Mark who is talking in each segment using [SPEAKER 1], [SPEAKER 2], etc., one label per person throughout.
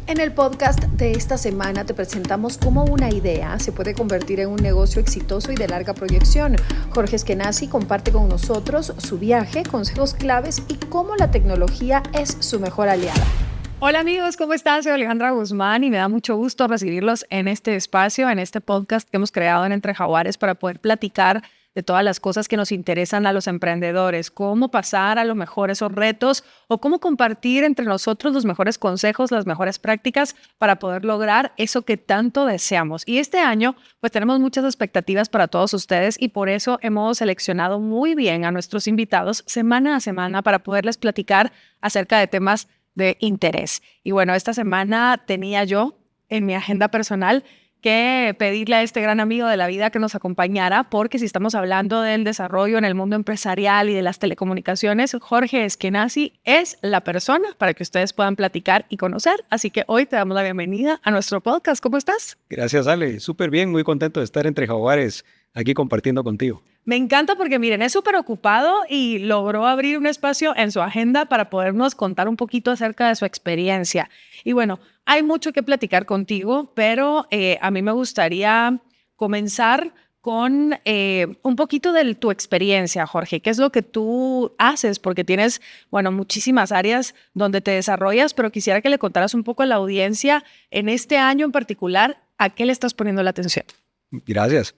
[SPEAKER 1] En el podcast de esta semana te presentamos cómo una idea se puede convertir en un negocio exitoso y de larga proyección. Jorge Eskenazi comparte con nosotros su viaje, consejos claves y cómo la tecnología es su mejor aliada.
[SPEAKER 2] Hola amigos, ¿cómo están? Soy Alejandra Guzmán y me da mucho gusto recibirlos en este espacio, en este podcast que hemos creado en Entre Jaguares para poder platicar de todas las cosas que nos interesan a los emprendedores, cómo pasar a lo mejor esos retos o cómo compartir entre nosotros los mejores consejos, las mejores prácticas para poder lograr eso que tanto deseamos. Y este año pues tenemos muchas expectativas para todos ustedes y por eso hemos seleccionado muy bien a nuestros invitados semana a semana para poderles platicar acerca de temas de interés. Y bueno, esta semana tenía yo en mi agenda personal que pedirle a este gran amigo de la vida que nos acompañara, porque si estamos hablando del desarrollo en el mundo empresarial y de las telecomunicaciones, Jorge Eskenazi es la persona para que ustedes puedan platicar y conocer. Así que hoy te damos la bienvenida a nuestro podcast. ¿Cómo estás?
[SPEAKER 3] Gracias, Ale. Súper bien, muy contento de estar entre Jaguares aquí compartiendo contigo.
[SPEAKER 2] Me encanta porque, miren, es súper ocupado y logró abrir un espacio en su agenda para podernos contar un poquito acerca de su experiencia. Y bueno, hay mucho que platicar contigo, pero a mí me gustaría comenzar con un poquito de tu experiencia, Jorge. ¿Qué es lo que tú haces? Porque tienes, bueno, muchísimas áreas donde te desarrollas, pero quisiera que le contaras un poco a la audiencia en este año en particular, ¿a qué le estás poniendo la atención?
[SPEAKER 3] Gracias.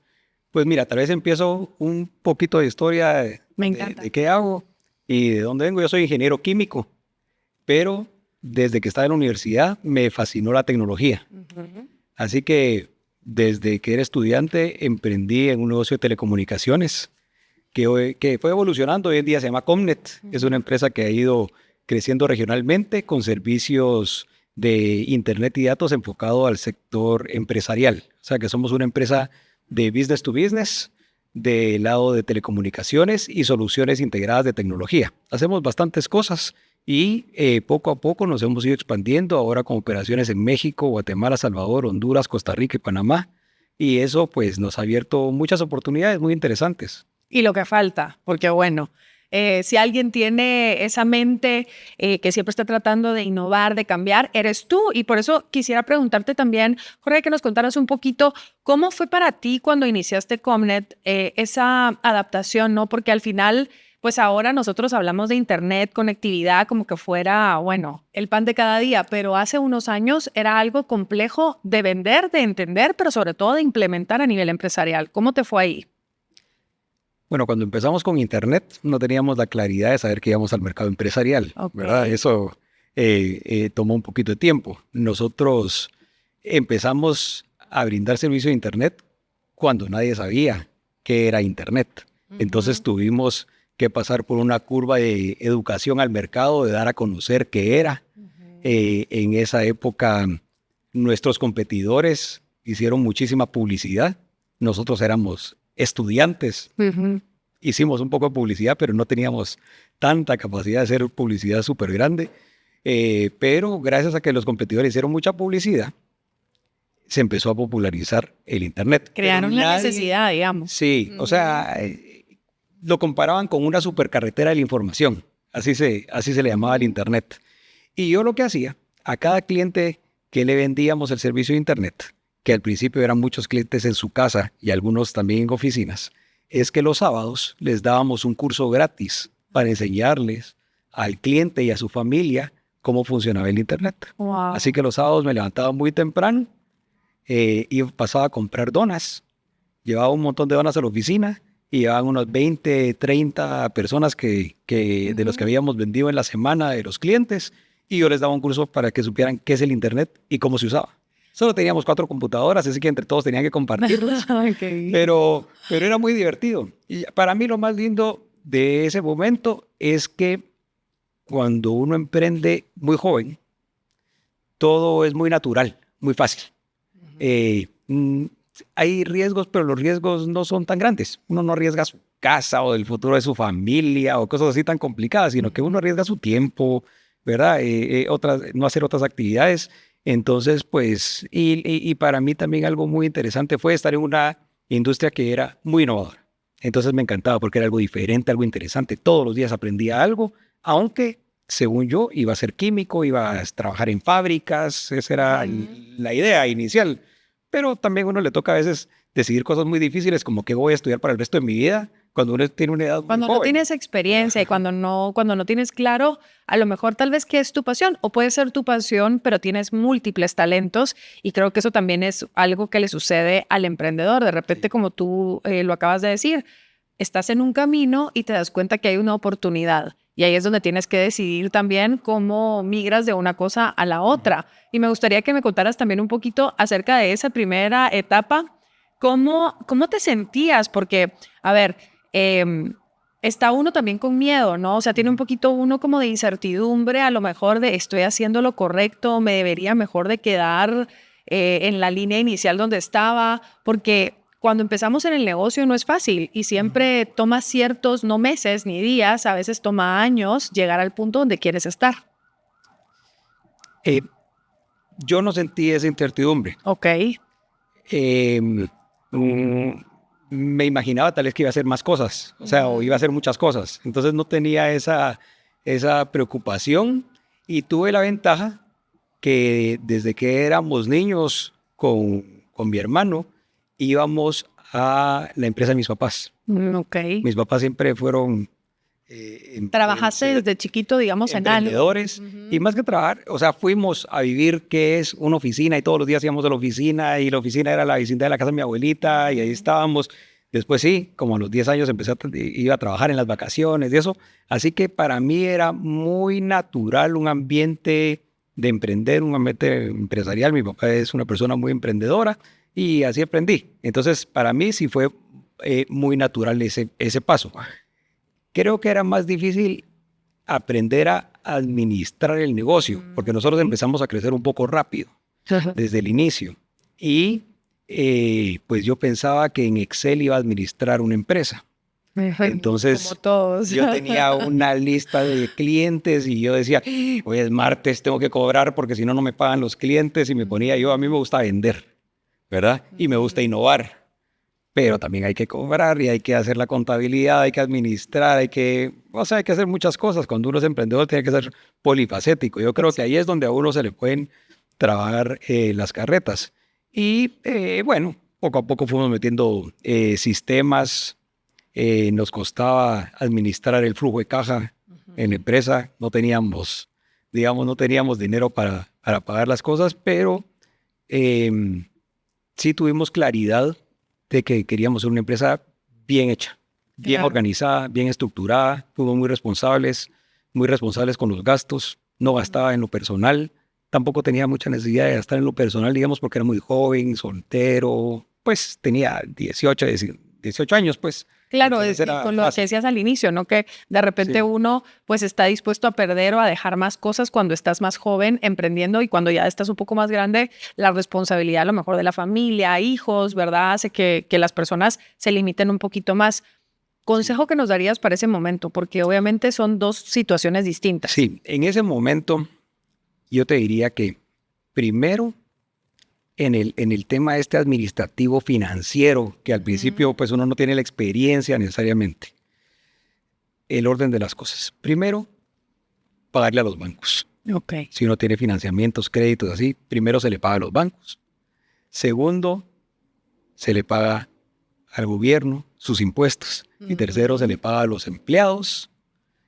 [SPEAKER 3] Pues mira, tal vez empiezo un poquito de historia de qué hago y de dónde vengo. Yo soy ingeniero químico, pero desde que estaba en la universidad me fascinó la tecnología. Así que desde que era estudiante emprendí en un negocio de telecomunicaciones que fue evolucionando. Hoy en día se llama Comnet. Es una empresa que ha ido creciendo regionalmente con servicios de internet y datos enfocado al sector empresarial. O sea que somos una empresa de business to business, del lado de telecomunicaciones y soluciones integradas de tecnología. Hacemos bastantes cosas y poco a poco nos hemos ido expandiendo, ahora con operaciones en México, Guatemala, Salvador, Honduras, Costa Rica y Panamá. Y eso pues nos ha abierto muchas oportunidades muy interesantes.
[SPEAKER 2] Y lo que falta, porque bueno, si alguien tiene esa mente que siempre está tratando de innovar, de cambiar, eres tú. Y por eso quisiera preguntarte también, Jorge, que nos contaras un poquito cómo fue para ti cuando iniciaste Comnet esa adaptación, ¿no? Porque al final, pues ahora nosotros hablamos de internet, conectividad, como que fuera, bueno, el pan de cada día, pero hace unos años era algo complejo de vender, de entender, pero sobre todo de implementar a nivel empresarial. ¿Cómo te fue ahí?
[SPEAKER 3] Bueno, cuando empezamos con Internet no teníamos la claridad de saber que íbamos al mercado empresarial, ¿verdad? Eso tomó un poquito de tiempo. Nosotros empezamos a brindar servicio de Internet cuando nadie sabía qué era Internet. Entonces tuvimos que pasar por una curva de educación al mercado, de dar a conocer qué era. En esa época nuestros competidores hicieron muchísima publicidad. Nosotros éramos estudiantes. Hicimos un poco de publicidad, pero no teníamos tanta capacidad de hacer publicidad súper grande. Pero gracias a que los competidores hicieron mucha publicidad, se empezó a popularizar el Internet.
[SPEAKER 2] Crearon la necesidad, digamos.
[SPEAKER 3] Sí, o sea, lo comparaban con una supercarretera de la información. Así se le llamaba el Internet. Y yo lo que hacía, a cada cliente que le vendíamos el servicio de Internet, que al principio eran muchos clientes en su casa y algunos también en oficinas, es que los sábados les dábamos un curso gratis para enseñarles al cliente y a su familia cómo funcionaba el Internet.
[SPEAKER 2] Wow.
[SPEAKER 3] Así que los sábados me levantaba muy temprano y pasaba a comprar donas. Llevaba un montón de donas a la oficina y llevaban unos 20, 30 personas de los que habíamos vendido en la semana de los clientes, y yo les daba un curso para que supieran qué es el Internet y cómo se usaba. Solo teníamos 4 computadoras, así que entre todos tenían que compartirlas. pero era muy divertido. Y para mí lo más lindo de ese momento es que cuando uno emprende muy joven, todo es muy natural, muy fácil. Hay riesgos, pero los riesgos no son tan grandes. Uno no arriesga su casa o el futuro de su familia o cosas así tan complicadas, sino que uno arriesga su tiempo, ¿verdad? No hacer otras actividades. Entonces, pues, y para mí también algo muy interesante fue estar en una industria que era muy innovadora. Entonces me encantaba porque era algo diferente, algo interesante. Todos los días aprendía algo, aunque según yo, iba a ser químico, iba a trabajar en fábricas, esa era la idea inicial. Pero también a uno le toca a veces decidir cosas muy difíciles, como qué voy a estudiar para el resto de mi vida, cuando uno tiene una edad muy
[SPEAKER 2] Cuando no
[SPEAKER 3] joven.
[SPEAKER 2] tienes experiencia y cuando no tienes claro, a lo mejor tal vez qué es tu pasión, o puede ser tu pasión, pero tienes múltiples talentos, y creo que eso también es algo que le sucede al emprendedor. De repente, como tú lo acabas de decir, estás en un camino y te das cuenta que hay una oportunidad. Y ahí es donde tienes que decidir también cómo migras de una cosa a la otra. Y me gustaría que me contaras también un poquito acerca de esa primera etapa. ¿Cómo te sentías? Porque, a ver, está uno también con miedo, ¿no? O sea, tiene un poquito uno como de incertidumbre, a lo mejor de estoy haciendo lo correcto, me debería mejor de quedar en la línea inicial donde estaba, porque cuando empezamos en el negocio no es fácil y siempre toma ciertos, no meses ni días, a veces toma años llegar al punto donde quieres estar.
[SPEAKER 3] Yo no sentí esa incertidumbre.
[SPEAKER 2] Ok.
[SPEAKER 3] Me imaginaba tal vez que iba a hacer más cosas, o sea, o iba a hacer muchas cosas. Entonces no tenía esa preocupación, y tuve la ventaja que desde que éramos niños con mi hermano íbamos a la empresa de mis papás.
[SPEAKER 2] Ok.
[SPEAKER 3] Mis papás siempre fueron
[SPEAKER 2] Trabajaste desde chiquito, digamos, en algo.
[SPEAKER 3] emprendedores, y más que trabajar, o sea, fuimos a vivir qué es una oficina, y todos los días íbamos a la oficina, y la oficina era la vecindad de la casa de mi abuelita, y ahí estábamos. Después sí, como a los 10 años iba a trabajar en las vacaciones y eso, así que para mí era muy natural un ambiente de emprender, un ambiente empresarial. Mi papá es una persona muy emprendedora y así aprendí. Entonces, para mí sí fue muy natural ese paso. Creo que era más difícil aprender a administrar el negocio, porque nosotros empezamos a crecer un poco rápido desde el inicio. Y pues yo pensaba que en Excel iba a administrar una empresa. Entonces,
[SPEAKER 2] como todos.
[SPEAKER 3] yo tenía una lista de clientes y yo decía, hoy es martes, tengo que cobrar porque si no, no me pagan los clientes. Y me ponía a mí me gusta vender, ¿verdad? Y me gusta innovar. Pero también hay que cobrar y hay que hacer la contabilidad, hay que administrar, hay que hacer muchas cosas. Cuando uno es emprendedor tiene que ser polifacético. Yo creo que ahí es donde a uno se le pueden trabajar las carretas. Y bueno, poco a poco fuimos metiendo sistemas. Nos costaba administrar el flujo de caja en la empresa. No teníamos dinero para pagar las cosas, pero sí tuvimos claridad de que queríamos ser una empresa bien hecha, bien organizada, bien estructurada. Fuimos muy responsables con los gastos. No gastaba en lo personal. Tampoco tenía mucha necesidad de gastar en lo personal, digamos, porque era muy joven, soltero. Pues tenía 18 años, pues.
[SPEAKER 2] Claro, con lo que decías al inicio, ¿no? Que de repente uno pues está dispuesto a perder o a dejar más cosas cuando estás más joven emprendiendo, y cuando ya estás un poco más grande, la responsabilidad a lo mejor de la familia, hijos, ¿verdad? Hace que las personas se limiten un poquito más. ¿Consejo que nos darías para ese momento? Porque obviamente son dos situaciones distintas.
[SPEAKER 3] Sí, en ese momento yo te diría que primero en el tema administrativo financiero, que al principio pues uno no tiene la experiencia necesariamente, el orden de las cosas. Primero, pagarle a los bancos.
[SPEAKER 2] Okay.
[SPEAKER 3] Si uno tiene financiamientos, créditos así, primero se le paga a los bancos. Segundo, se le paga al gobierno sus impuestos. Y tercero, se le paga a los empleados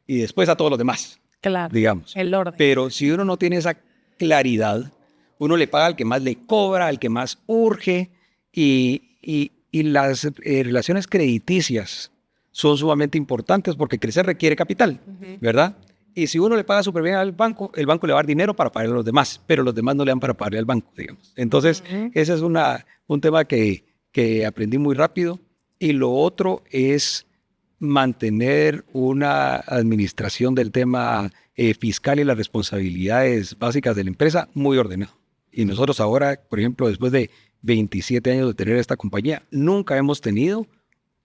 [SPEAKER 3] y después a todos los demás.
[SPEAKER 2] Claro,
[SPEAKER 3] digamos.
[SPEAKER 2] el orden.
[SPEAKER 3] Pero si uno no tiene esa claridad, uno le paga al que más le cobra, al que más urge, y las relaciones crediticias son sumamente importantes porque crecer requiere capital, ¿verdad? Y si uno le paga súper bien al banco, el banco le va a dar dinero para pagarle a los demás, pero los demás no le dan para pagarle al banco, digamos. Entonces, ese es un tema que aprendí muy rápido. Y lo otro es mantener una administración del tema fiscal y las responsabilidades básicas de la empresa muy ordenado. Y nosotros ahora, por ejemplo, después de 27 años de tener esta compañía, nunca hemos tenido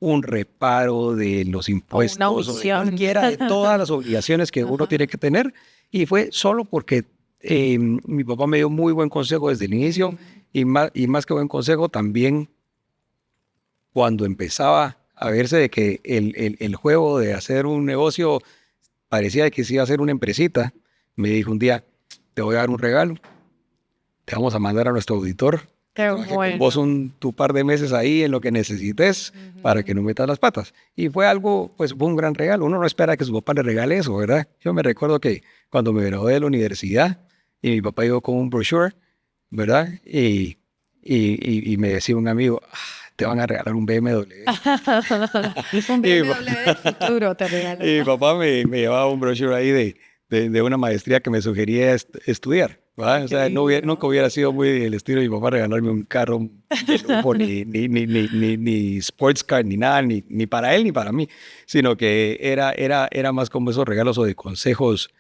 [SPEAKER 3] un reparo de los impuestos o de cualquiera de todas las obligaciones que uno tiene que tener. Y fue solo porque mi papá me dio muy buen consejo desde el inicio, y más que buen consejo, también cuando empezaba a verse de que el juego de hacer un negocio parecía que se iba a hacer una empresita, me dijo un día, te voy a dar un regalo, te vamos a mandar a nuestro auditor.
[SPEAKER 2] Qué
[SPEAKER 3] Con vos tu par de meses ahí en lo que necesites para que no metas las patas. Y fue algo, pues fue un gran regalo. Uno no espera que su papá le regale eso, ¿verdad? Yo me recuerdo que cuando me gradué de la universidad y mi papá llegó con un brochure, ¿verdad? Y me decía un amigo, te van a regalar un BMW.
[SPEAKER 2] Un BMW del futuro te regaló.
[SPEAKER 3] Y mi papá me llevaba un brochure ahí de una maestría que me sugería estudiar. ¿verdad? O sea, nunca hubiera sido muy el estilo de mi papá regalarme un carro de lujo, ni sports car, ni nada, ni para él ni para mí, sino que era más como esos regalos o de consejos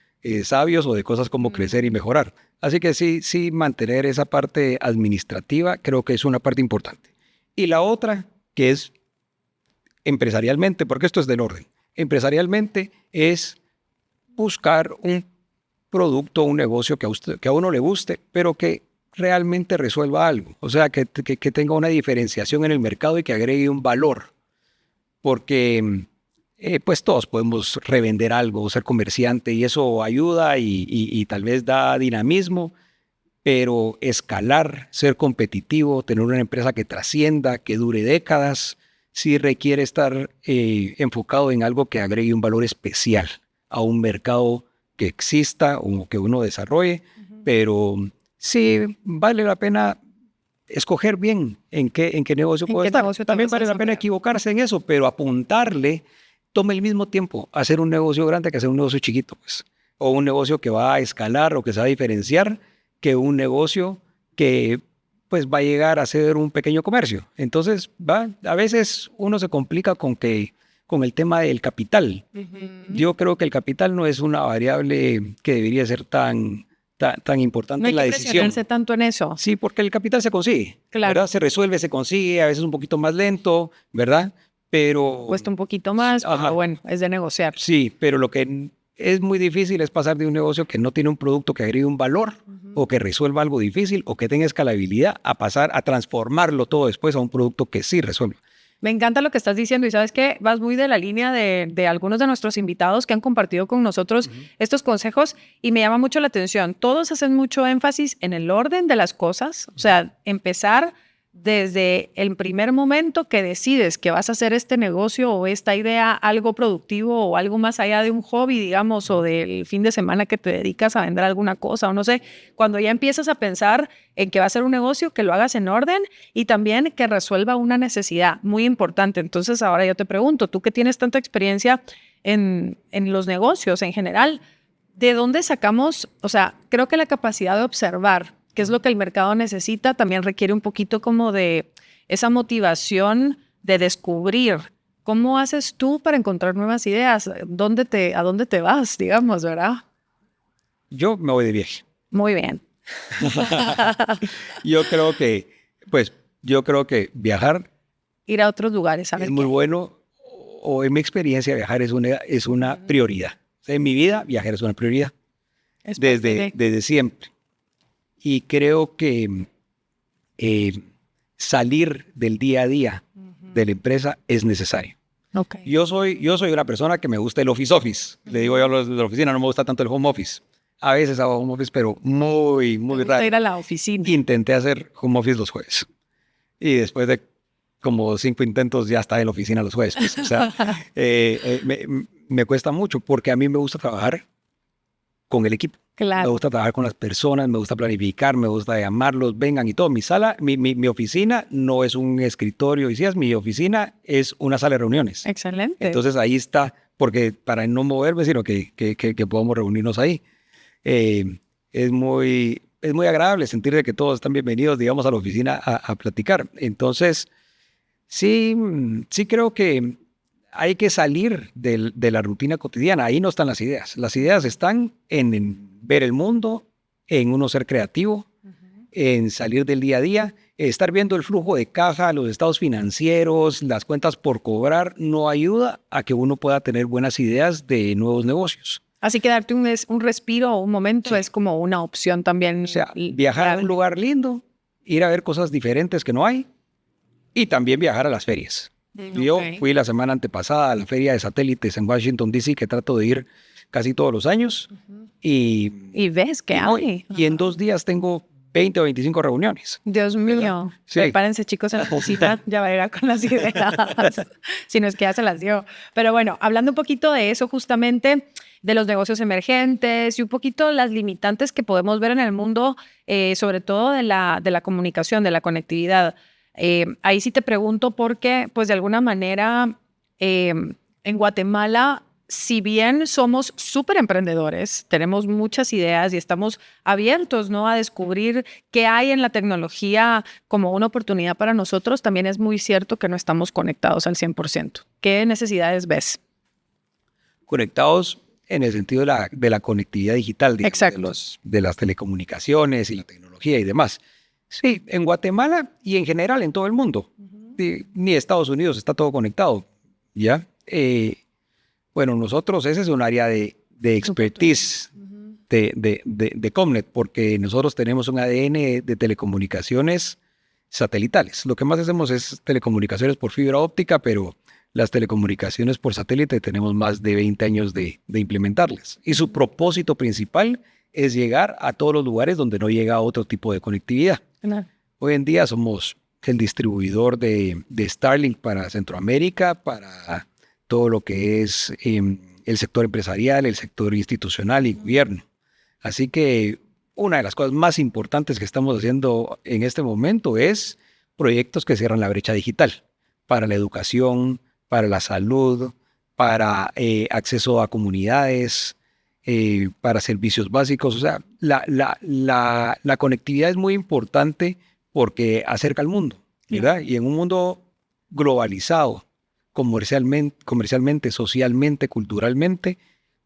[SPEAKER 3] sabios o de cosas como crecer y mejorar. Así que sí, mantener esa parte administrativa creo que es una parte importante. Y la otra, que es empresarialmente, porque esto es del orden, empresarialmente es buscar un producto, un negocio que a uno le guste, pero que realmente resuelva algo. O sea, que tenga una diferenciación en el mercado y que agregue un valor. Porque pues todos podemos revender algo, ser comerciante, y eso ayuda y tal vez da dinamismo, pero escalar, ser competitivo, tener una empresa que trascienda, que dure décadas, sí requiere estar enfocado en algo que agregue un valor especial a un mercado que exista o que uno desarrolle, pero sí vale la pena escoger bien en qué negocio puede estar. También vale la pena equivocarse en eso, pero apuntarle toma el mismo tiempo hacer un negocio grande que hacer un negocio chiquito, pues, o un negocio que va a escalar o que se va a diferenciar, que un negocio que pues va a llegar a ser un pequeño comercio. Entonces, a veces uno se complica con el tema del capital. Yo creo que el capital no es una variable que debería ser tan importante en la decisión. No hay que presionarse
[SPEAKER 2] tanto en eso.
[SPEAKER 3] Sí, porque el capital se consigue,
[SPEAKER 2] claro.
[SPEAKER 3] ¿verdad? Se resuelve, se consigue, a veces un poquito más lento, ¿verdad? Pero
[SPEAKER 2] cuesta un poquito más, pero bueno, es de negociar.
[SPEAKER 3] Sí, pero lo que es muy difícil es pasar de un negocio que no tiene un producto que agregue un valor o que resuelva algo difícil o que tenga escalabilidad a pasar a transformarlo todo después a un producto que sí resuelva.
[SPEAKER 2] Me encanta lo que estás diciendo y sabes que vas muy de la línea de algunos de nuestros invitados que han compartido con nosotros estos consejos y me llama mucho la atención. Todos hacen mucho énfasis en el orden de las cosas, o sea, empezar desde el primer momento que decides que vas a hacer este negocio o esta idea algo productivo o algo más allá de un hobby, digamos, o del fin de semana que te dedicas a vender alguna cosa o no sé, cuando ya empiezas a pensar en que va a ser un negocio, que lo hagas en orden y también que resuelva una necesidad muy importante. Entonces ahora yo te pregunto, tú que tienes tanta experiencia en los negocios en general, ¿de dónde sacamos? O sea, creo que la capacidad de observar qué es lo que el mercado necesita, también requiere un poquito como de esa motivación de descubrir. ¿Cómo haces tú para encontrar nuevas ideas? ¿A dónde te vas, digamos, verdad?
[SPEAKER 3] Yo me voy de viaje.
[SPEAKER 2] Muy bien.
[SPEAKER 3] Yo creo que viajar...
[SPEAKER 2] Ir a otros lugares.
[SPEAKER 3] Es muy bueno, o en mi experiencia viajar es una prioridad. O sea, en mi vida viajar es una prioridad. Desde siempre. Y creo que salir del día a día de la empresa es necesario.
[SPEAKER 2] Okay.
[SPEAKER 3] Yo soy una persona que me gusta el office. Le digo yo a los de la oficina, no me gusta tanto el home office. A veces hago home office, pero muy raro.
[SPEAKER 2] ¿Te gusta ir a la oficina?
[SPEAKER 3] Intenté hacer home office los jueves. Y después de como 5 intentos ya estaba en la oficina los jueves. Pues. O sea, me cuesta mucho porque a mí me gusta trabajar con el equipo.
[SPEAKER 2] Claro.
[SPEAKER 3] Me gusta trabajar con las personas, me gusta planificar, me gusta llamarlos, vengan y todo. Mi oficina no es un escritorio, mi oficina es una sala de reuniones.
[SPEAKER 2] Excelente.
[SPEAKER 3] Entonces ahí está, porque para no moverme, sino que podamos reunirnos ahí. Es muy agradable sentir de que todos están bienvenidos, digamos, a la oficina a platicar. Entonces, sí creo que hay que salir de la rutina cotidiana. Ahí no están las ideas. Las ideas están en ver el mundo, en uno ser creativo, en salir del día a día, estar viendo el flujo de caja, los estados financieros, las cuentas por cobrar, no ayuda a que uno pueda tener buenas ideas de nuevos negocios.
[SPEAKER 2] Así que darte un respiro o un momento es como una opción también.
[SPEAKER 3] O sea, viajar a un lugar lindo, ir a ver cosas diferentes que no hay y también viajar a las ferias. Okay. Yo fui la semana antepasada a la feria de satélites en Washington, D.C., que trato de ir casi todos los años.
[SPEAKER 2] Y ves que hay.
[SPEAKER 3] Y en 2 días tengo 20 o 25 reuniones.
[SPEAKER 2] Dios mío.
[SPEAKER 3] Sí.
[SPEAKER 2] Prepárense, chicos, en la cosita. Ya va a llegar con las ideas. Si no es que ya se las dio. Pero bueno, hablando un poquito de eso, justamente, de los negocios emergentes y un poquito las limitantes que podemos ver en el mundo, sobre todo de la comunicación, de la conectividad. Ahí sí te pregunto porque, pues de alguna manera, en Guatemala, si bien somos súper emprendedores, tenemos muchas ideas y estamos abiertos, ¿no?, a descubrir qué hay en la tecnología como una oportunidad para nosotros, también es muy cierto que no estamos conectados al 100%. ¿Qué necesidades ves?
[SPEAKER 3] Conectados en el sentido de la conectividad digital,
[SPEAKER 2] Exacto.
[SPEAKER 3] de las telecomunicaciones y la tecnología y demás. Sí, en Guatemala y en general en todo el mundo. Ni Estados Unidos está todo conectado, ¿ya? Bueno, nosotros, ese es un área de expertise de Comnet, porque nosotros tenemos un ADN de telecomunicaciones satelitales. Lo que más hacemos es telecomunicaciones por fibra óptica, pero las telecomunicaciones por satélite tenemos más de 20 años de implementarlas. Y su propósito principal es llegar a todos los lugares donde no llega otro tipo de conectividad.
[SPEAKER 2] Claro.
[SPEAKER 3] Hoy en día somos el distribuidor de Starlink para Centroamérica, para todo lo que es el sector empresarial, el sector institucional y gobierno. Así que una de las cosas más importantes que estamos haciendo en este momento es proyectos que cierran la brecha digital para la educación, para la salud, para acceso a comunidades, para servicios básicos. O sea, la conectividad es muy importante porque acerca al mundo, ¿verdad? Y en un mundo globalizado, comercialmente, socialmente, culturalmente,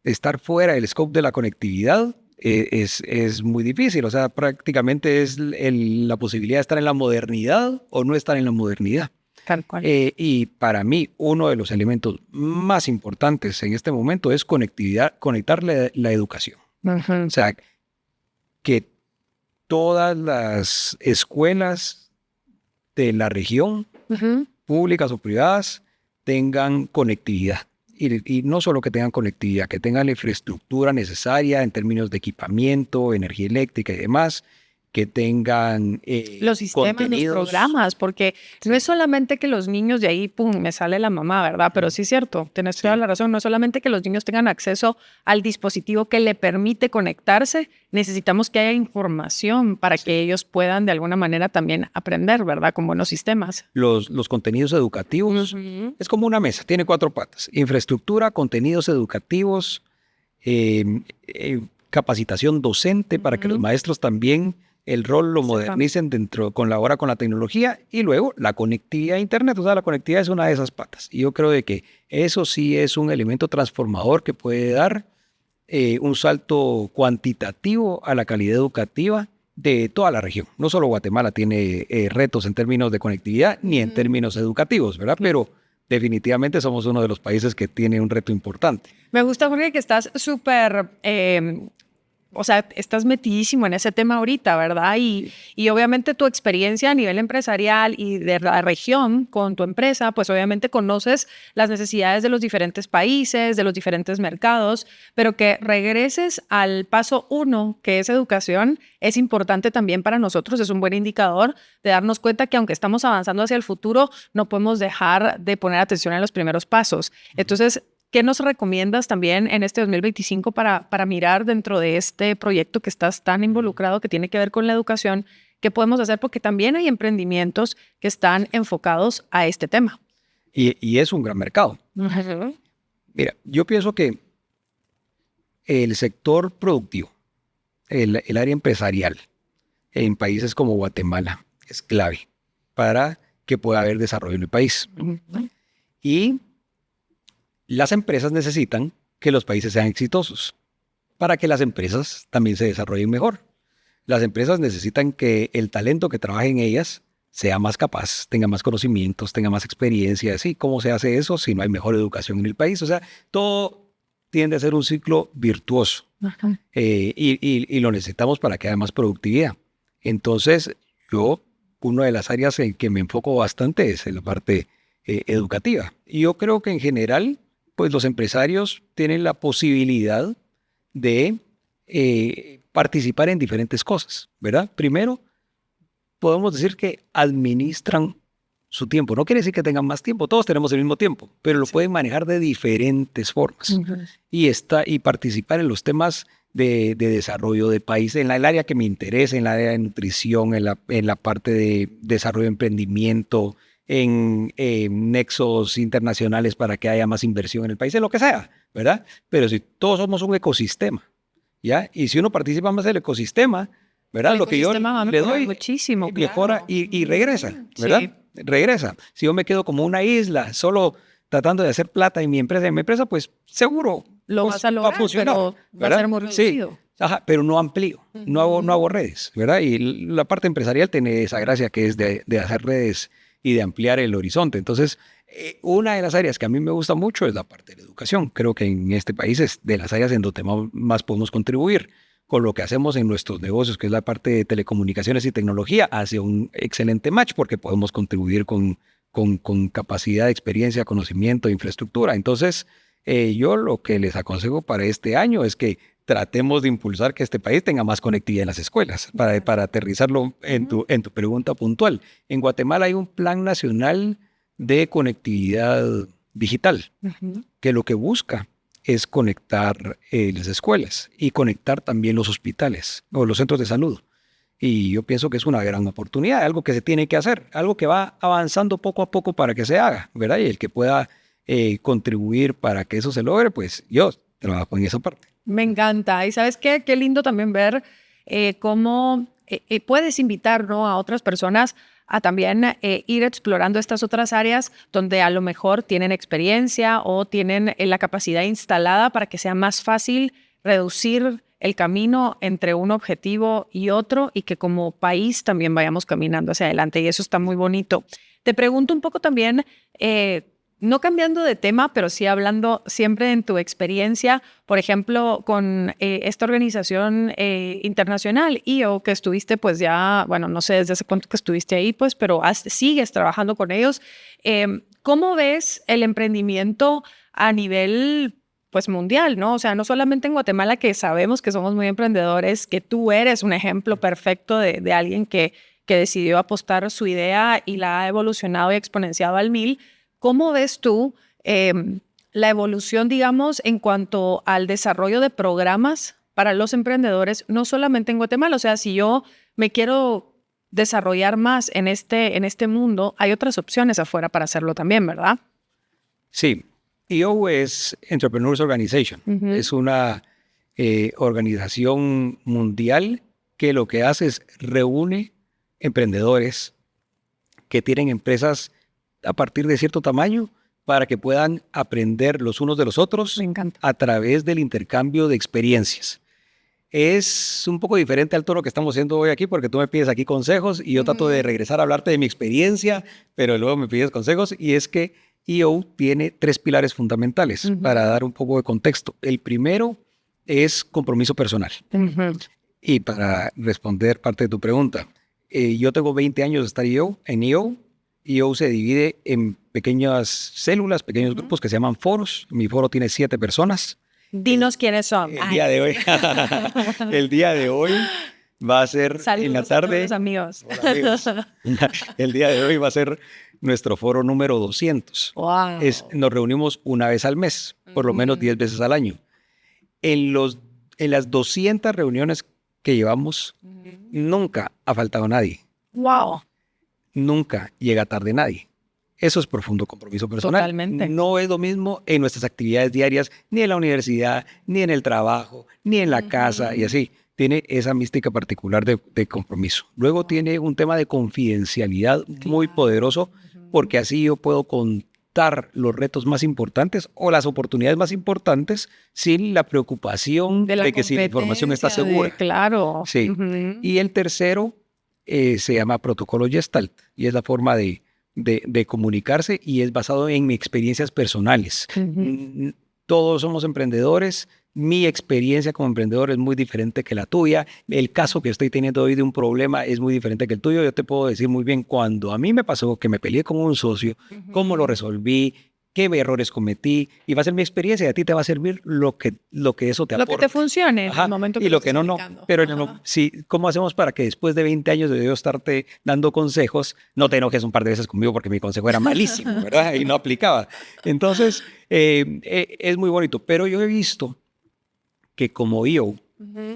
[SPEAKER 3] estar fuera del scope de la conectividad es muy difícil. O sea, prácticamente es la posibilidad de estar en la modernidad o no estar en la modernidad.
[SPEAKER 2] Tal cual.
[SPEAKER 3] Y para mí, uno de los elementos más importantes en este momento es conectar la educación.
[SPEAKER 2] Uh-huh.
[SPEAKER 3] O sea, que todas las escuelas de la región,
[SPEAKER 2] Uh-huh.
[SPEAKER 3] públicas o privadas, tengan conectividad. Y no solo que tengan conectividad, que tengan la infraestructura necesaria en términos de equipamiento, energía eléctrica y demás, que tengan
[SPEAKER 2] los sistemas,
[SPEAKER 3] contenidos.
[SPEAKER 2] los programas, porque no es solamente que los niños de ahí, pum, me sale la mamá, ¿verdad? Pero sí es cierto, tenés toda la razón, no es solamente que los niños tengan acceso al dispositivo que le permite conectarse, necesitamos que haya información para que ellos puedan de alguna manera también aprender, ¿verdad? Con buenos sistemas.
[SPEAKER 3] Los contenidos educativos es como una mesa, tiene 4 patas: infraestructura, contenidos educativos, capacitación docente para que los maestros también el rol lo modernicen ahora con la tecnología, y luego la conectividad a Internet. O sea, la conectividad es una de esas patas. Y yo creo de que eso sí es un elemento transformador que puede dar un salto cuantitativo a la calidad educativa de toda la región. No solo Guatemala tiene retos en términos de conectividad ni en términos educativos, ¿verdad? Pero definitivamente somos uno de los países que tiene un reto importante.
[SPEAKER 2] Me gusta, Jorge, que estás súper... o sea, estás metidísimo en ese tema ahorita, ¿verdad? Y obviamente tu experiencia a nivel empresarial y de la región con tu empresa, pues obviamente conoces las necesidades de los diferentes países, de los diferentes mercados, pero que regreses al paso 1, que es educación, es importante también para nosotros, es un buen indicador de darnos cuenta que aunque estamos avanzando hacia el futuro, no podemos dejar de poner atención en los primeros pasos. Entonces, ¿qué nos recomiendas también en este 2025 para mirar dentro de este proyecto que estás tan involucrado, que tiene que ver con la educación? ¿Qué podemos hacer? Porque también hay emprendimientos que están enfocados a este tema.
[SPEAKER 3] Y es un gran mercado.
[SPEAKER 2] Uh-huh.
[SPEAKER 3] Mira, yo pienso que el sector productivo, el área empresarial en países como Guatemala es clave para que pueda haber desarrollo en el país.
[SPEAKER 2] Uh-huh.
[SPEAKER 3] Y las empresas necesitan que los países sean exitosos para que las empresas también se desarrollen mejor. Las empresas necesitan que el talento que trabaje en ellas sea más capaz, tenga más conocimientos, tenga más experiencia. ¿Sí? ¿Cómo se hace eso si no hay mejor educación en el país? O sea, todo tiende a ser un ciclo virtuoso.
[SPEAKER 2] Uh-huh.
[SPEAKER 3] Y lo necesitamos para que haya más productividad. Entonces, una de las áreas en que me enfoco bastante es en la parte educativa. Y yo creo que en general pues los empresarios tienen la posibilidad de participar en diferentes cosas, ¿verdad? Primero, podemos decir que administran su tiempo. No quiere decir que tengan más tiempo, todos tenemos el mismo tiempo, pero lo pueden manejar de diferentes formas. Y participar en los temas de desarrollo de país, en el área que me interesa, en el área de nutrición, en la parte de desarrollo de emprendimiento, en nexos internacionales para que haya más inversión en el país, en lo que sea, ¿verdad? Pero si todos somos un ecosistema, ¿ya? Y si uno participa más del ecosistema, ¿verdad? Lo que yo le doy
[SPEAKER 2] muchísimo,
[SPEAKER 3] mejora y regresa, ¿verdad?
[SPEAKER 2] Sí.
[SPEAKER 3] Regresa. Si yo me quedo como una isla, solo tratando de hacer plata en mi empresa, pues seguro
[SPEAKER 2] lo
[SPEAKER 3] pues,
[SPEAKER 2] vas a lograr,
[SPEAKER 3] va a funcionar,
[SPEAKER 2] pero
[SPEAKER 3] ¿verdad?
[SPEAKER 2] va a ser muy reducido.
[SPEAKER 3] Sí. Ajá, pero no amplío, no hago redes, ¿verdad? Y la parte empresarial tiene esa gracia que es de hacer redes y de ampliar el horizonte. Entonces, una de las áreas que a mí me gusta mucho es la parte de la educación. Creo que en este país es de las áreas en donde más podemos contribuir. Con lo que hacemos en nuestros negocios, que es la parte de telecomunicaciones y tecnología, hace un excelente match porque podemos contribuir con capacidad, experiencia, conocimiento, infraestructura. Entonces, yo lo que les aconsejo para este año es que tratemos de impulsar que este país tenga más conectividad en las escuelas, para aterrizarlo en tu pregunta puntual. En Guatemala hay un Plan Nacional de Conectividad Digital, que lo que busca es conectar las escuelas y conectar también los hospitales o los centros de salud. Y yo pienso que es una gran oportunidad, algo que se tiene que hacer, algo que va avanzando poco a poco para que se haga, ¿verdad? Y el que pueda contribuir para que eso se logre, pues yo trabajo en esa parte.
[SPEAKER 2] Me encanta. Y ¿sabes qué? Qué lindo también ver cómo puedes invitar, ¿no?, a otras personas a también ir explorando estas otras áreas donde a lo mejor tienen experiencia o tienen la capacidad instalada para que sea más fácil reducir el camino entre un objetivo y otro y que como país también vayamos caminando hacia adelante. Y eso está muy bonito. Te pregunto un poco también, no cambiando de tema, pero sí hablando siempre en tu experiencia, por ejemplo, con esta organización internacional, EO, que estuviste pues ya, bueno, no sé desde hace cuánto que estuviste ahí, pues, pero sigues trabajando con ellos. ¿Cómo ves el emprendimiento a nivel pues mundial, ¿no? O sea, no solamente en Guatemala, que sabemos que somos muy emprendedores, que tú eres un ejemplo perfecto de alguien que decidió apostar su idea y la ha evolucionado y exponenciado al 1000. ¿Cómo ves tú la evolución, digamos, en cuanto al desarrollo de programas para los emprendedores, no solamente en Guatemala? O sea, si yo me quiero desarrollar más en este mundo, hay otras opciones afuera para hacerlo también, ¿verdad?
[SPEAKER 3] Sí. EO es Entrepreneurs Organization. Es una organización mundial que lo que hace es reúne emprendedores que tienen empresas a partir de cierto tamaño para que puedan aprender los unos de los otros a través del intercambio de experiencias. Es un poco diferente al tono que estamos haciendo hoy aquí porque tú me pides aquí consejos y yo trato de regresar a hablarte de mi experiencia, pero luego me pides consejos y es que EO tiene 3 pilares fundamentales para dar un poco de contexto. El primero es compromiso personal. Y para responder parte de tu pregunta, yo tengo 20 años de estar en EO. EO se divide en pequeñas células, pequeños grupos que se llaman foros. Mi foro tiene 7 personas.
[SPEAKER 2] Dinos quiénes son.
[SPEAKER 3] El día de hoy va a ser
[SPEAKER 2] saludos
[SPEAKER 3] en la tarde.
[SPEAKER 2] A todos amigos.
[SPEAKER 3] Hola, amigos. El día de hoy va a ser nuestro foro número 200.
[SPEAKER 2] Wow.
[SPEAKER 3] Nos reunimos una vez al mes, por lo menos 10 veces al año. En las 200 reuniones que llevamos, nunca ha faltado nadie.
[SPEAKER 2] Wow.
[SPEAKER 3] Nunca llega tarde nadie. Eso es profundo compromiso personal.
[SPEAKER 2] Totalmente.
[SPEAKER 3] No es lo mismo en nuestras actividades diarias, ni en la universidad, ni en el trabajo, ni en la casa y así. Tiene esa mística particular de compromiso. Luego tiene un tema de confidencialidad muy poderoso, porque así yo puedo contar los retos más importantes o las oportunidades más importantes sin la preocupación de que si la información está segura.
[SPEAKER 2] Claro.
[SPEAKER 3] Sí. Y el tercero se llama protocolo Gestalt y es la forma de comunicarse y es basado en mis experiencias personales. Todos somos emprendedores. Mi experiencia como emprendedor es muy diferente que la tuya. El caso que estoy teniendo hoy de un problema es muy diferente que el tuyo. Yo te puedo decir muy bien cuando a mí me pasó que me peleé con un socio, cómo lo resolví, qué errores cometí, y va a ser mi experiencia y a ti te va a servir lo que eso te aporta.
[SPEAKER 2] Lo que te funcione en
[SPEAKER 3] Ajá,
[SPEAKER 2] el momento que
[SPEAKER 3] y lo
[SPEAKER 2] lo
[SPEAKER 3] que
[SPEAKER 2] estés
[SPEAKER 3] no.
[SPEAKER 2] aplicando.
[SPEAKER 3] Pero sí, ¿cómo hacemos para que después de 20 años de yo estarte dando consejos, no te enojes un par de veces conmigo porque mi consejo era malísimo, ¿verdad? Y no aplicaba. Entonces, es muy bonito. Pero yo he visto que como yo,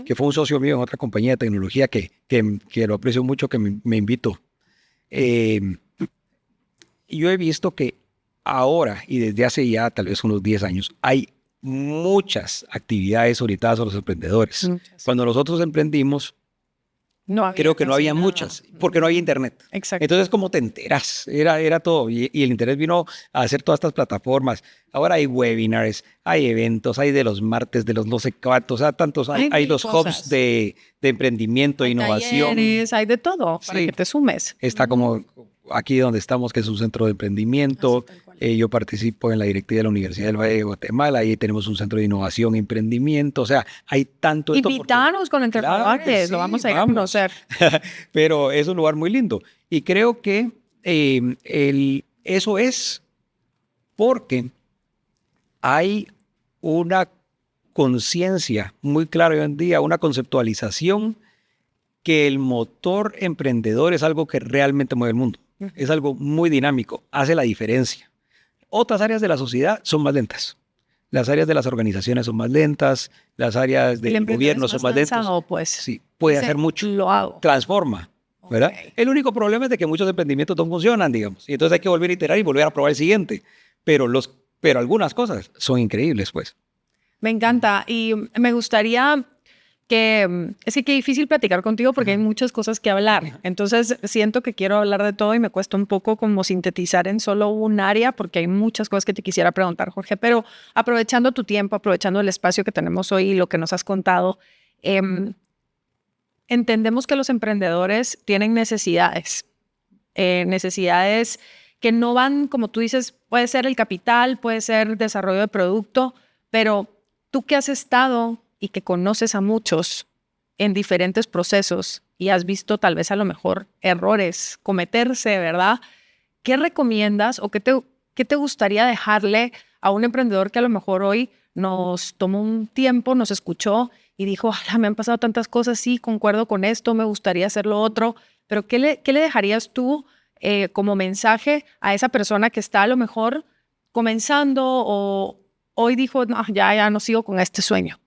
[SPEAKER 3] que fue un socio mío en otra compañía de tecnología que lo aprecio mucho, que me invitó, yo he visto que ahora y desde hace ya tal vez unos 10 años hay muchas actividades orientadas a los emprendedores. Cuando nosotros emprendimos, creo que no había muchas, porque no había internet.
[SPEAKER 2] Exacto.
[SPEAKER 3] Entonces, ¿cómo te enteras? Era todo. Y el internet vino a hacer todas estas plataformas. Ahora hay webinars, hay eventos, hay de los martes, de los no sé cuántos, o sea, tantos. Hay los hubs de emprendimiento, innovación.
[SPEAKER 2] Talleres, hay de todo para que te sumes.
[SPEAKER 3] Está como aquí donde estamos, que es un centro de emprendimiento. Yo participo en la directiva de la Universidad del Valle de Guatemala. Ahí tenemos un centro de innovación e emprendimiento. O sea, hay tanto...
[SPEAKER 2] Invítanos con Entre Jaguares, lo vamos a ir a conocer.
[SPEAKER 3] Pero es un lugar muy lindo. Y creo que eso es porque hay una conciencia muy clara hoy en día, una conceptualización que el motor emprendedor es algo que realmente mueve el mundo. Es algo muy dinámico, hace la diferencia. Otras áreas de la sociedad son más lentas. Las áreas de las organizaciones son más lentas, las áreas del gobierno son más lentas.
[SPEAKER 2] Pues.
[SPEAKER 3] Sí, puede hacer mucho.
[SPEAKER 2] Lo hago.
[SPEAKER 3] Transforma, ¿verdad? El único problema es de que muchos emprendimientos no funcionan, digamos. Y entonces hay que volver a iterar y volver a probar el siguiente. Pero algunas cosas son increíbles, pues.
[SPEAKER 2] Me encanta. Y me gustaría es que qué difícil platicar contigo porque hay muchas cosas que hablar. Entonces siento que quiero hablar de todo y me cuesta un poco como sintetizar en solo un área porque hay muchas cosas que te quisiera preguntar, Jorge. Pero aprovechando tu tiempo, aprovechando el espacio que tenemos hoy y lo que nos has contado, entendemos que los emprendedores tienen necesidades que no van, como tú dices, puede ser el capital, puede ser desarrollo de producto, pero tú que has estado y que conoces a muchos en diferentes procesos y has visto tal vez a lo mejor errores cometerse, ¿verdad? ¿Qué recomiendas o qué te gustaría dejarle a un emprendedor que a lo mejor hoy nos tomó un tiempo, nos escuchó y dijo, me han pasado tantas cosas, sí, concuerdo con esto, me gustaría hacer lo otro, pero ¿qué le dejarías tú como mensaje a esa persona que está a lo mejor comenzando o hoy dijo, no, ya no sigo con este sueño?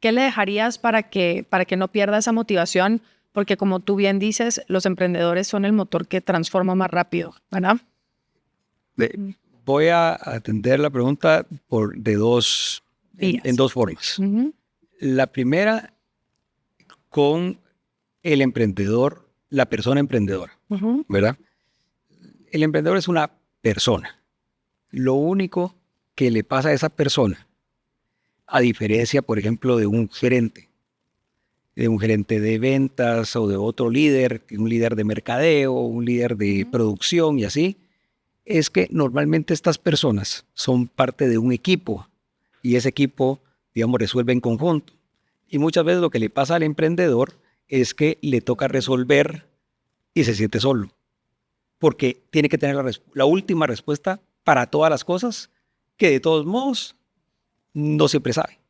[SPEAKER 2] ¿Qué le dejarías para que no pierda esa motivación? Porque como tú bien dices, los emprendedores son el motor que transforma más rápido, ¿verdad?
[SPEAKER 3] Voy a atender la pregunta en dos formas. La primera, con el emprendedor, la persona emprendedora, ¿verdad? El emprendedor es una persona. Lo único que le pasa a esa persona, a diferencia, por ejemplo, de un gerente de ventas o de otro líder, un líder de mercadeo, un líder de producción y así, es que normalmente estas personas son parte de un equipo y ese equipo, digamos, resuelve en conjunto. Y muchas veces lo que le pasa al emprendedor es que le toca resolver y se siente solo, porque tiene que tener la última respuesta para todas las cosas que de todos modos no siempre sabe.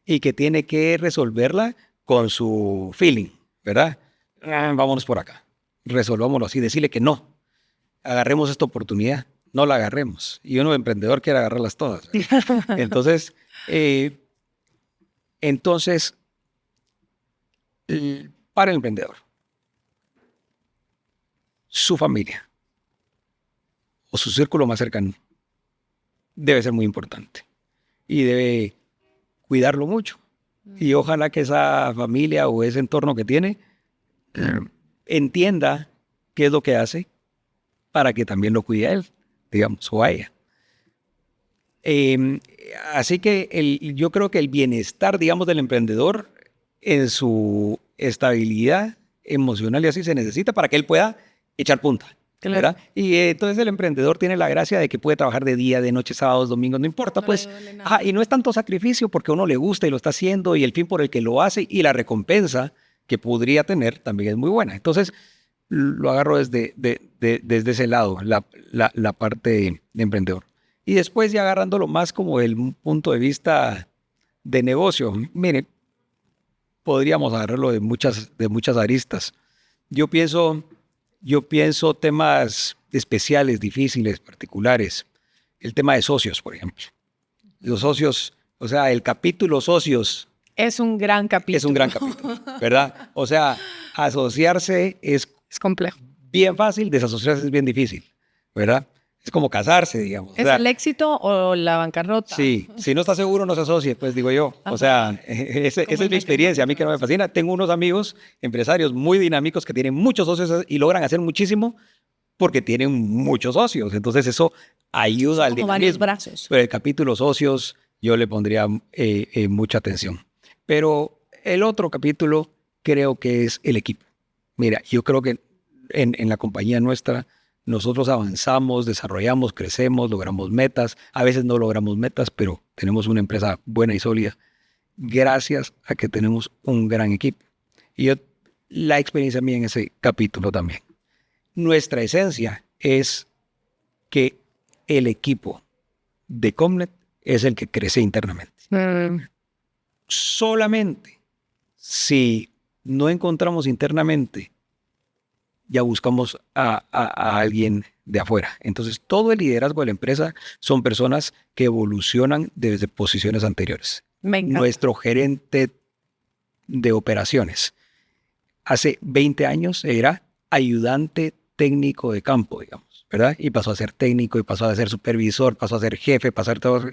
[SPEAKER 3] Y que tiene que resolverla con su feeling, ¿verdad? Vámonos por acá, resolvámoslo así, decirle que no, agarremos esta oportunidad, no la agarremos. Y uno emprendedor quiere agarrarlas todas. Entonces, para el emprendedor, su familia o su círculo más cercano debe ser muy importante y debe cuidarlo mucho. Y ojalá que esa familia o ese entorno que tiene entienda qué es lo que hace para que también lo cuide a él, digamos, o a ella. Así que yo creo que el bienestar, digamos, del emprendedor en su estabilidad emocional y así se necesita para que él pueda echar punta. ¿Verdad? Claro. Y entonces el emprendedor tiene la gracia de que puede trabajar de día, de noche, sábados, domingos, no importa, pues. Y no es tanto sacrificio porque a uno le gusta y lo está haciendo y el fin por el que lo hace y la recompensa que podría tener también es muy buena. Entonces lo agarro desde ese lado, la parte de emprendedor. Y después ya agarrándolo más como el punto de vista de negocio. Mire, podríamos agarrarlo de muchas aristas. Yo pienso temas especiales, difíciles, particulares. El tema de socios, por ejemplo. Los socios, o sea, el capítulo socios.
[SPEAKER 2] Es un gran capítulo.
[SPEAKER 3] Es un gran capítulo, ¿verdad? O sea, asociarse es
[SPEAKER 2] complejo.
[SPEAKER 3] Bien fácil, desasociarse es bien difícil, ¿verdad? Es como casarse, digamos.
[SPEAKER 2] ¿Es el éxito o la bancarrota?
[SPEAKER 3] Sí, si no está seguro, no se asocie, pues digo yo.
[SPEAKER 2] Ajá.
[SPEAKER 3] O sea, esa es mi experiencia, a mí que no me fascina. Tengo unos amigos, empresarios muy dinámicos que tienen muchos socios y logran hacer muchísimo porque tienen muchos socios. Entonces eso ayuda al dinamismo.
[SPEAKER 2] Varios brazos.
[SPEAKER 3] Pero el capítulo socios yo le pondría mucha atención. Pero el otro capítulo creo que es el equipo. Mira, yo creo que en la compañía nuestra nosotros avanzamos, desarrollamos, crecemos, logramos metas. A veces no logramos metas, pero tenemos una empresa buena y sólida gracias a que tenemos un gran equipo. Y la experiencia mía en ese capítulo también. Nuestra esencia es que el equipo de Comnet es el que crece internamente. Solamente si no encontramos internamente, ya buscamos a alguien de afuera. Entonces, todo el liderazgo de la empresa son personas que evolucionan desde posiciones anteriores. Nuestro gerente de operaciones hace 20 años era ayudante técnico de campo, digamos, ¿verdad? Y pasó a ser técnico, y pasó a ser supervisor, pasó a ser jefe, pasó a ser todo,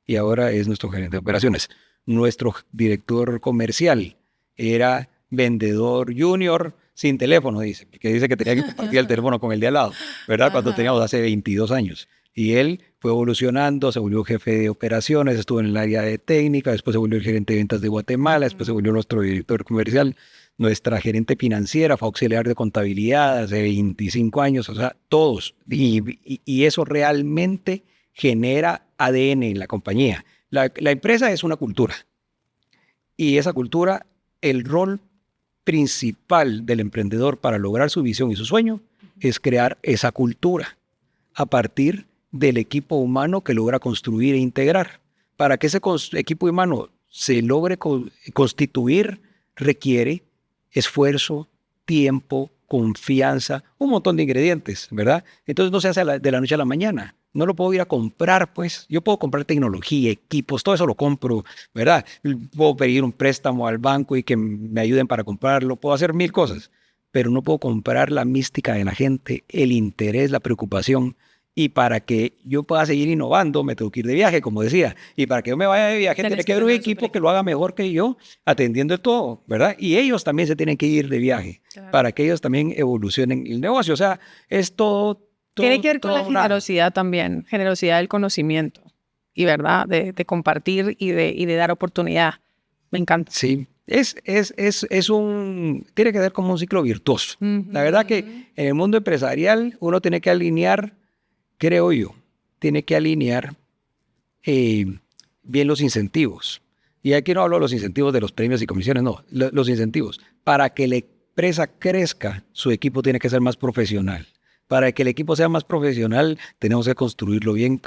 [SPEAKER 3] y ahora es nuestro gerente de operaciones. Nuestro director comercial era vendedor junior sin teléfono, dice, porque dice que tenía que compartir el teléfono con el de al lado, ¿verdad? Cuando teníamos hace 22 años. Y él fue evolucionando, se volvió jefe de operaciones, estuvo en el área de técnica, después se volvió el gerente de ventas de Guatemala, después se volvió nuestro director comercial, nuestra gerente financiera, fue auxiliar de contabilidad hace 25 años, o sea, todos. Y eso realmente genera ADN en la compañía. La empresa es una cultura. Y esa cultura, el rol principal del emprendedor para lograr su visión y su sueño es crear esa cultura a partir del equipo humano que logra construir e integrar. Para que ese equipo humano se logre constituir, requiere esfuerzo, tiempo, confianza, un montón de ingredientes, ¿verdad? Entonces no se hace de la noche a la mañana. No lo puedo ir a comprar, pues. Yo puedo comprar tecnología, equipos, todo eso lo compro, ¿verdad? Puedo pedir un préstamo al banco y que me ayuden para comprarlo. Puedo hacer 1000 cosas, pero no puedo comprar la mística de la gente, el interés, la preocupación. Y para que yo pueda seguir innovando, me tengo que ir de viaje, como decía. Y para que yo me vaya de viaje, tiene que haber un equipo que lo haga mejor que yo, atendiendo todo, ¿verdad? Y ellos también se tienen que ir de viaje, para que ellos también evolucionen el negocio. O sea, es todo.
[SPEAKER 2] Tiene que ver con la generosidad también, generosidad del conocimiento, y verdad, de compartir y de dar oportunidad. Me encanta.
[SPEAKER 3] Sí, tiene que ver como un ciclo virtuoso. La verdad que en el mundo empresarial uno tiene que alinear, creo yo, bien los incentivos. Y aquí no hablo de los incentivos de los premios y comisiones, no, los incentivos. Para que la empresa crezca, su equipo tiene que ser más profesional. Para que el equipo sea más profesional, tenemos que construirlo bien,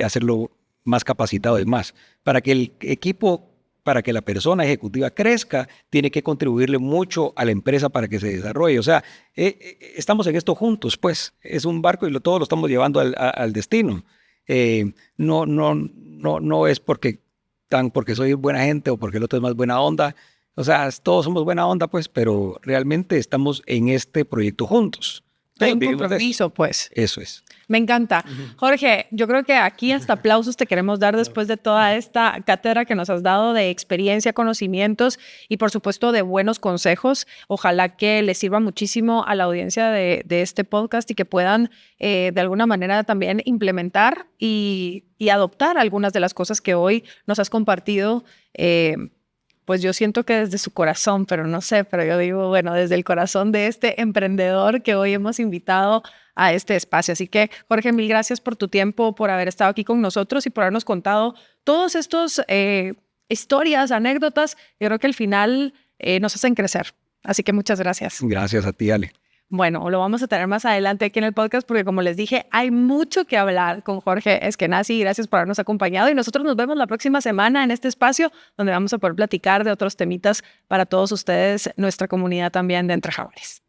[SPEAKER 3] hacerlo más capacitado y más. Para que el equipo, para que la persona ejecutiva crezca, tiene que contribuirle mucho a la empresa para que se desarrolle. O sea, estamos en esto juntos, pues. Es un barco y todos lo estamos llevando al destino. No es porque soy buena gente o porque el otro es más buena onda. O sea, todos somos buena onda, pues, pero realmente estamos en este proyecto juntos.
[SPEAKER 2] Hay un compromiso, pues.
[SPEAKER 3] Eso es.
[SPEAKER 2] Me encanta. Jorge, yo creo que aquí hasta aplausos te queremos dar después de toda esta cátedra que nos has dado de experiencia, conocimientos y, por supuesto, de buenos consejos. Ojalá que les sirva muchísimo a la audiencia de este podcast y que puedan, de alguna manera, también implementar y adoptar algunas de las cosas que hoy nos has compartido. Pues yo siento que desde su corazón, pero no sé, pero yo digo, bueno, desde el corazón de este emprendedor que hoy hemos invitado a este espacio. Así que, Jorge, mil gracias por tu tiempo, por haber estado aquí con nosotros y por habernos contado todos estos historias, anécdotas. Yo creo que al final nos hacen crecer. Así que muchas gracias.
[SPEAKER 3] Gracias a ti, Ale.
[SPEAKER 2] Bueno, lo vamos a tener más adelante aquí en el podcast porque, como les dije, hay mucho que hablar con Jorge Eskenazi. Gracias por habernos acompañado y nosotros nos vemos la próxima semana en este espacio donde vamos a poder platicar de otros temitas para todos ustedes, nuestra comunidad también de Entre Jaguares.